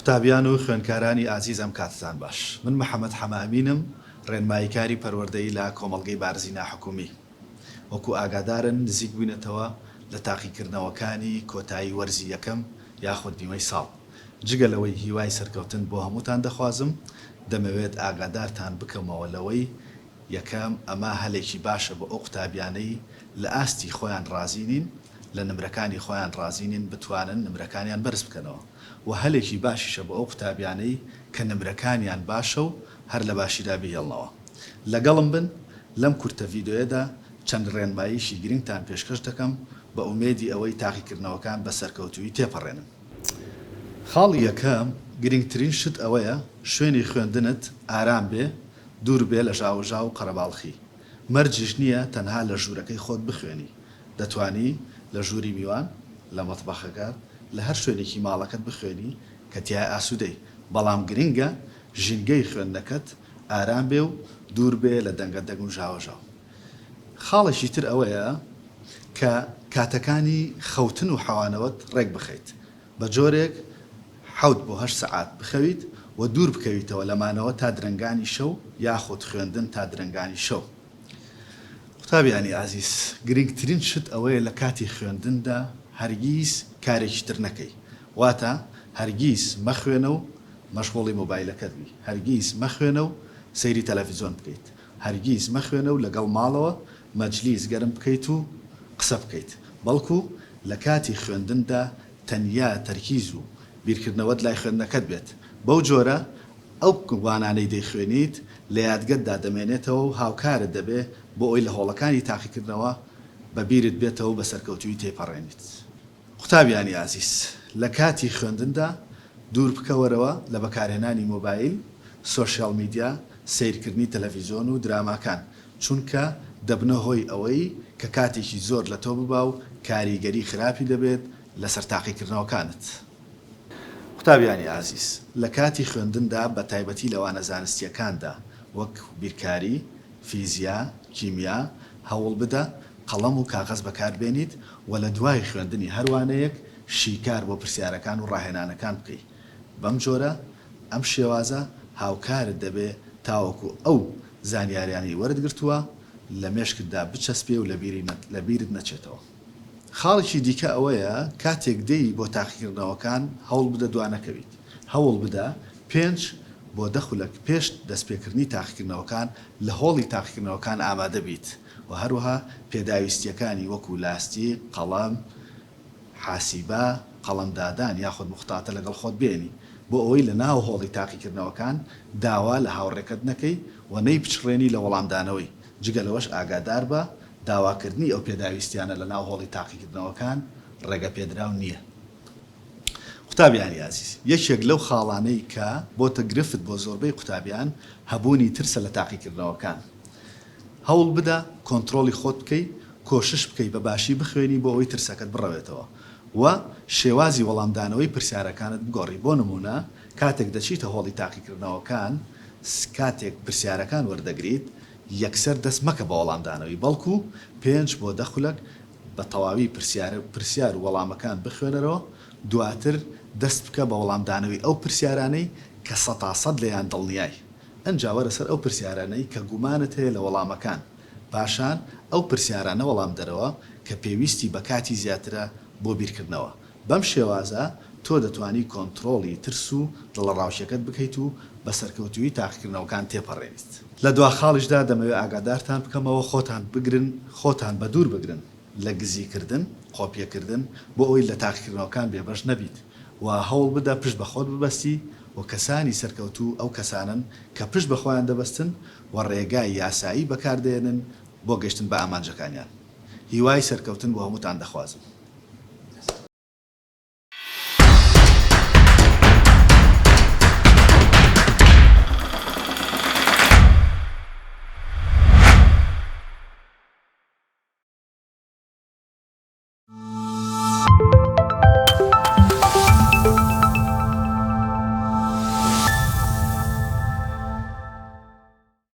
قوتابیان و خوێنکارانی ئازیز ئەم کاتتان باش. من محەممەد حەمامینم، ڕێنماییکاری پەروەردەی لە کۆمەڵگەی بارزی ناحکومی. وەکو ئاگادارن نزیک بووینەتەوە لە تاقیکردنەوەکانی کۆتایی وەرزی یەکەم یاخود نیمەی ساڵ. جگە لەوەی هیوای سەرکەوتن بۆ هەمووتان دەخوازم، دەمەوێت ئاگادارتان بکەمەوە لەوەی یەکەم ئەمە هەلێکی باشە بۆ ئەو قوتابیانەی لە ئاستی خۆیان ڕازینین، لە نمرەکانی خۆیان ڕازینین بتوانن نمرەکانیان بەرز بکەنەوە. و هەلێکی باشیشە بۆ ئەو قوتابیانەی کە نمرەکانیان باشە و هەر لە باشیدا بهێڵنەوە. لەگەڵم بن لەم کورتە ڤیدۆیەدا چەند ڕێنماییشی گرنگتان پێشکەش دەکەم بە ئومێدی ئەوەی تاقیکردنەوەکان بە سەرکەوتووی تێپەڕێنن. خاڵی یەکەم گرنگترین شت ئەوەیە شوێنی خوێندنت ئارام بێ، دوور بێ لە ژاوژاو و قەرەباڵخی. مەرجیش نییە تەنها لە ژوورەکەی خۆت بخوێنی. دەتوانی لە ژووری میوان، لە مەتبەخەکەت، لە هەر شوێنێکی ماڵەکەت بخوێنی کە تیای ئاسوودەی، بەڵام گرنگە ژینگەی خوێندنەکەت ئارام بێ و دوور بێ لە دەنگە دەنگ و ژاوەژاو. خاڵێکی تر ئەوەیە کە کاتەکانی خەوتن و حەوانەوەت ڕێک بخەیت. بە جۆرێک 7 بۆ 8 سەعات بخەویت و دوور بکەویتەوە لەمانەوە تا درەنگانی شەو یاخود خوێندن تا درەنگانی شەو. قوتابیانی ئازیز، گرنگترین شت ئەوەیە لە کاتی خوێندندا هەرگیز کارێکی تر نەکەی. واتە هەرگیز مەخوێنە و مەشغوڵی مۆبایلەکەت بی، هەرگیز مەخوێنە و سەیری تەلەڤیزۆن بکەیت، هەرگیز مەخوێنە و لەگەڵ ماڵەوە مەجلیس گەرم بکەیت و قسە بکەیت. بەڵکو لە کاتی خوێندندا تەنیا تەرکیز و بیرکردنەوەت لای خوێندنەکەت بێت. بەو جۆرە ئەو وانانەی دەیخوێنیت لە یادگەتدا دەمێنێتەوە و هاوکارت دەبێ بۆ ئەوی لە هۆڵەکانی تاقیکردنەوە بەبیرت بێتەوە بە سەرکەوتووی تێپەڕێنیت. قوتابیانی ئازیز، لە کاتی خوێندندا دوور بکەوەرەوە لە بەکارهێنانی مۆبایل، سۆشیال میدیا، سیرکردنی تەلەڤیزۆن و دراماکان، چونکە دەبنە هۆی ئەوەی کە کاتێکی زۆر لە تۆ ببا و کاریگەری خراپی دەبێت لەسەر تاقیکردنەوەکانت. قوتابیانی ئازیز، لە کاتی خوێندندا بە تایبەتی لەوانە زانستیەکاندا وەک بیرکاری، فیزیا، کیمیا هەوڵ بدە قەڵەم و کاغەز بەکاربێنیت و لە دوای خوێندنی هەروانەیەک شیکار بۆ پرسیارەکان و ڕاهێنانەکان بکەیت. بەم جۆرە ئەم شێوازە هاوکارت دەبێ تاوەکو ئەو زانیاریانی وەرتگرتووە لە مێشکتدا بچەسپێ و لە بیرت نەچێتەوە. خاڵێکی دیکە ئەوەیە کاتێک دەی بۆ تاقیکردنەوەکان هەوڵ بدە دوانەکەویت. هەوڵ بدە 5 بۆ 10 خولەک پێش دەستپێکردنی تاقیکردنەوەکان لە هۆڵی تاقیکردنەوەکان ئامادە بیت و هەروەها پێداویستیەکانی وەکو لاستی، قەڵەم، حاسیبە، قەڵەمدادان یاخود موختاتە لەگەڵ خۆت بێنی بۆ ئەوەی لە ناو هۆڵی تاقیکردنەوەکان داوا لە هاوڕێکت نەکەی و نەی بچڕێنی لە وەڵامدانەوەی. جگە لەوەش ئاگادار بە داواکردنی ئەو پێداویستیانە لە ناو هۆڵی تاقیکردنەوەکان ڕێگە پێدراو نییە. قوتابیانی ئازیز، یەکێک لەو خاڵانەی کە بۆتە گرفت بۆ زۆربەی قوتابیان هەبوونی ترسە لە تاقیکردنەوەکان. هەوڵ بدە کۆنتڕۆلی خۆت بکەی، کۆشش بکەی بە باشی بخوێنی بۆ ئەوەی ترسەکەت بڕەوێتەوە و شێوازی وەڵامدانەوەی پرسیارەکانت بگۆڕی. بۆ نمونە کاتێک دەچیتە هۆڵی تاقیکردنەوەکان، کاتێک پرسیارەکان وەردەگریت، یەکسەر دەست مەکە بە وەڵامدانەوەی، بەڵکو 5 بۆ 10 خولەک بە تەواوی پرسیار و وەڵامەکان بخوێنەرەوە، دواتر دەست بکە بە وەڵامدانەوەی ئەو پرسیارانەی کە 100% لەیان دڵنیای. ئەنجا وەرە سەر ئەو پرسیارانەی کە گومانت هەیە لە وەڵامەکان، پاشان ئەو پرسیارانە وەڵام دەرەوە کە پێویستی بە کاتی زیاترە بۆ بیرکردنەوە. بەم شێوازە تۆ دەتوانی کۆنتڕۆڵی ترس و دڵڕاوشەکەت بکەیت و بە سەرکەوتووی تاقیکردنەوەکان تێپەڕێنیت. لە دوا خاڵیشدا دەمەوێت ئاگادارتان بکەمەوە خۆتان بە دوور بگرن لە گزیکردن، قۆپیەکردن بۆ ئەوی لە تاقیکردنەوەکان بێبەش نەبیت و هەوڵ بدە پشت بە خۆت ببەستی و کەسانی سەرکەوتوو ئەو کەسانن کە پشت بە خۆیان دەبەستن و ڕێگای یاسایی بەکاردێنن بۆ گەشتن بە ئامانجەکانیان. هیوای سەرکەوتن بۆ هەمووتان دەخوازم.